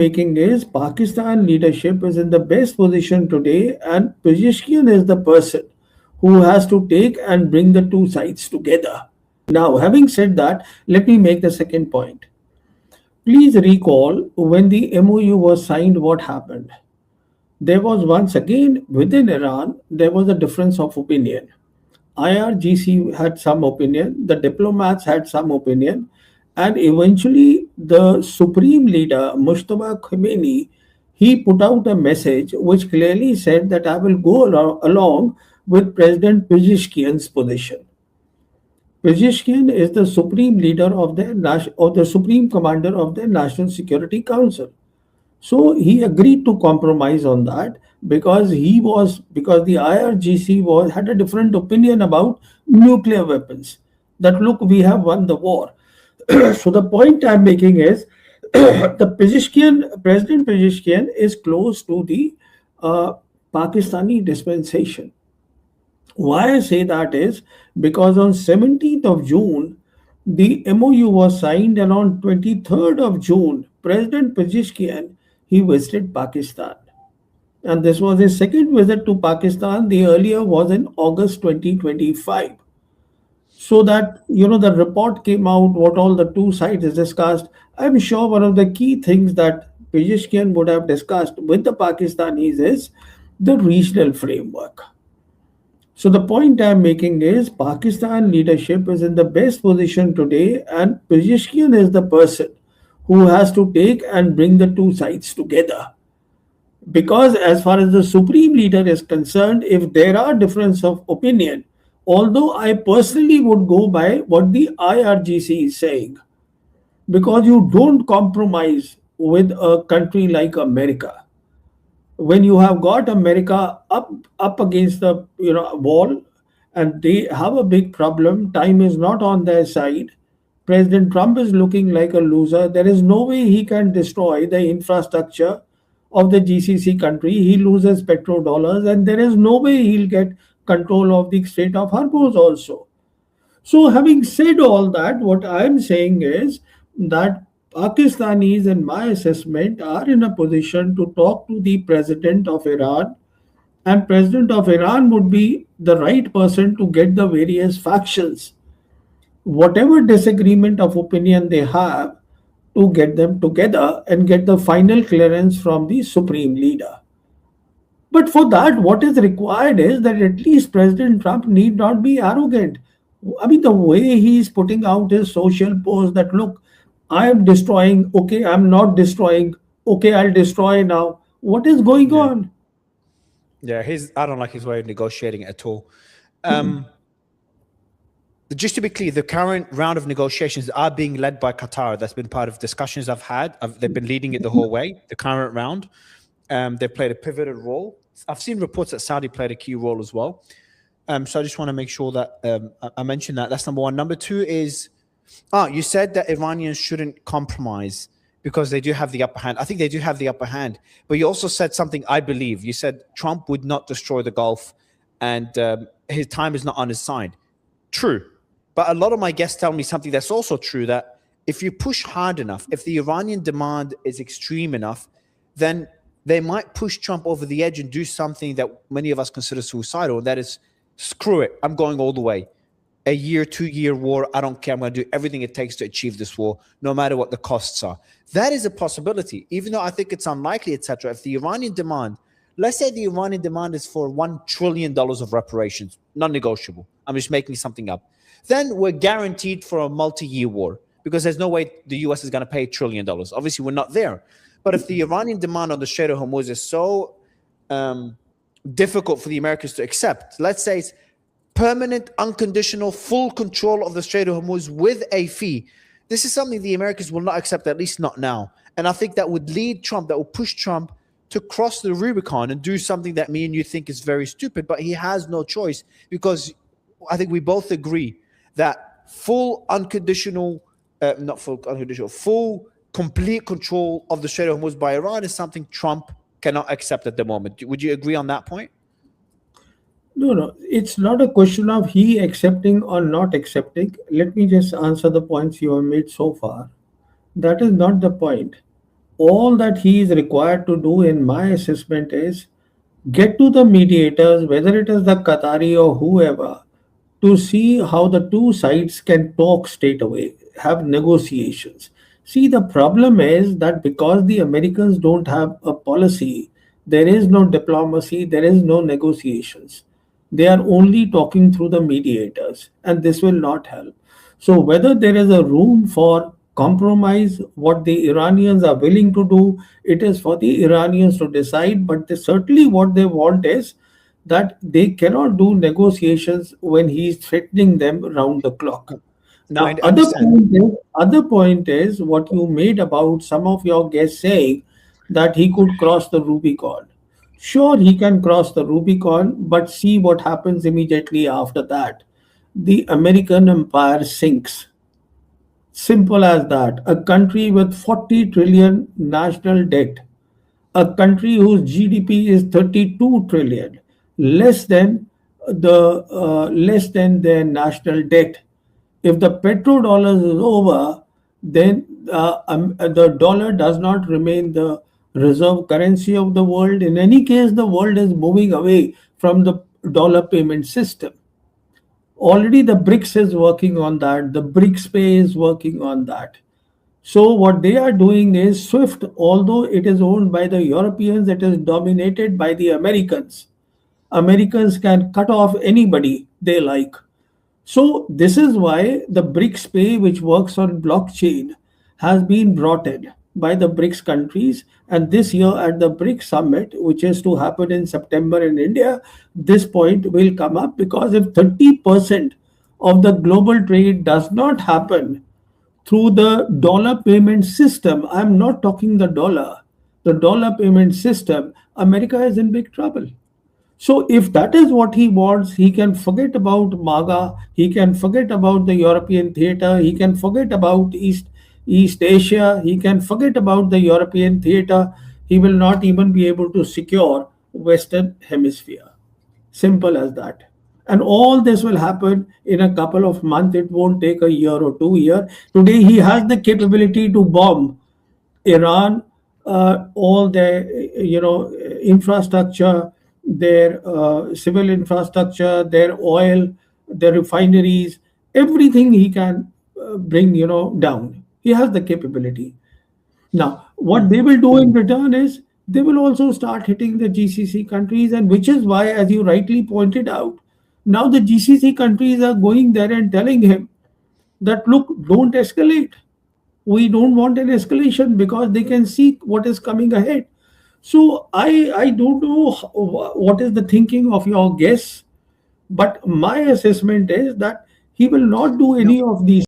making is Pakistan leadership is in the best position today, and Pezeshkian is the person who has to take and bring the two sides together. Now, having said that, let me make the second point. Please recall when the MOU was signed, what happened? There was once again within Iran, there was a difference of opinion. IRGC had some opinion, the diplomats had some opinion, and eventually the supreme leader, Mushtaba Khomeini, he put out a message which clearly said that I will go along with President Pezeshkian's position. Pezeshkian is the supreme leader of the supreme commander of the National Security Council. So he agreed to compromise on that because the IRGC had a different opinion about nuclear weapons. That look, we have won the war. So the point I'm making is the President Pezeshkian is close to the Pakistani dispensation. Why I say that is because on 17th of June, the MOU was signed, and on 23rd of June, President Pezeshkian he visited Pakistan. And this was his second visit to Pakistan. The earlier was in August 2025. So that, the report came out, what all the two sides discussed. I'm sure one of the key things that Pezeshkian would have discussed with the Pakistanis is the regional framework. So the point I'm making is Pakistan leadership is in the best position today, and Pezeshkian is the person who has to take and bring the two sides together. Because as far as the supreme leader is concerned, if there are difference of opinion, although I personally would go by what the IRGC is saying, because you don't compromise with a country like America. When you have got America up against the wall, and they have a big problem, time is not on their side. President Trump is looking like a loser. There is no way he can destroy the infrastructure of the GCC country. He loses petrodollars, and there is no way he'll get control of the Strait of Hormuz also. So, having said all that, what I'm saying is that Pakistanis, in my assessment, are in a position to talk to the president of Iran, and president of Iran would be the right person to get the various factions, whatever disagreement of opinion they have, to get them together and get the final clearance from the supreme leader. But for that, what is required is that at least President Trump need not be arrogant. I mean, the way he is putting out his social post that, look, I am destroying, okay, I'm not destroying, okay, I'll destroy now. What is going on? Yeah, I don't like his way of negotiating at all. Just to be clear, the current round of negotiations are being led by Qatar. That's been part of discussions I've had. They've been leading it the whole way, the current round. They've played a pivotal role. I've seen reports that Saudi played a key role as well. So I just want to make sure that I mention that. That's number one. Number two is, you said that Iranians shouldn't compromise because they do have the upper hand. I think they do have the upper hand. But you also said something I believe. You said Trump would not destroy the Gulf and his time is not on his side. True. But a lot of my guests tell me something that's also true, that if you push hard enough, if the Iranian demand is extreme enough, then they might push Trump over the edge and do something that many of us consider suicidal. And that is, screw it, I'm going all the way. A year, 2-year war, I don't care. I'm going to do everything it takes to achieve this war, no matter what the costs are. That is a possibility, even though I think it's unlikely, etc. If the Iranian demand, let's say the Iranian demand is for $1 trillion of reparations, non-negotiable. I'm just making something up. Then we're guaranteed for a multi-year war because there's no way the US is going to pay $1 trillion. Obviously, we're not there. But if the Iranian demand on the Strait of Hormuz is so difficult for the Americans to accept, let's say it's permanent, unconditional, full control of the Strait of Hormuz with a fee, this is something the Americans will not accept, at least not now. And I think that would lead Trump, that will push Trump to cross the Rubicon and do something that me and you think is very stupid, but he has no choice, because I think we both agree that full unconditional, full complete control of the Strait of Hormuz by Iran is something Trump cannot accept at the moment. Would you agree on that point? No. It's not a question of he accepting or not accepting. Let me just answer the points you have made so far. That is not the point. all that he is required to do, in my assessment, is get to the mediators, whether it is the Qatari or whoever, to see how the two sides can talk straight away, have negotiations. See, the problem is that because the Americans don't have a policy, there is no diplomacy, there is no negotiations. They are only talking through the mediators, and this will not help. So, whether there is a room for compromise, what the Iranians are willing to do, it is for the Iranians to decide. But certainly, what they want is that they cannot do negotiations when he is threatening them round the clock. No, I The understand. other point is what you made about some of your guests saying that he could cross the Rubicon. Sure, he can cross the Rubicon, but see what happens immediately after that. The American empire sinks. Simple as that. A country with 40 trillion national debt, a country whose GDP is 32 trillion, less than their national debt. If the petrodollars is over, then the dollar does not remain the reserve currency of the world. In any case, the world is moving away from the dollar payment system. Already the BRICS is working on that. The BRICS pay is working on that. So what they are doing is SWIFT, although it is owned by the Europeans, it is dominated by the Americans. Americans can cut off anybody they like. So this is why the BRICS pay, which works on blockchain, has been brought in by the BRICS countries. And this year at the BRICS summit, which is to happen in September in India, this point will come up, because if 30% of the global trade does not happen through the dollar payment system, I'm not talking the dollar payment system, America is in big trouble. So if that is what he wants, he can forget about MAGA, he can forget about the European theater, he can forget about East Asia, he can forget about the European theater. He will not even be able to secure Western Hemisphere. Simple as that. And all this will happen in a couple of months. It won't take a year or 2 years. Today he has the capability to bomb Iran, all their infrastructure, their civil infrastructure, their oil, their refineries, everything he can bring down. He has the capability. Now, what they will do in return is they will also start hitting the GCC countries, and which is why, as you rightly pointed out, now the GCC countries are going there and telling him that, look, don't escalate. We don't want an escalation, because they can see what is coming ahead. So I don't know what is the thinking of your guests, but my assessment is that he will not do No, any of these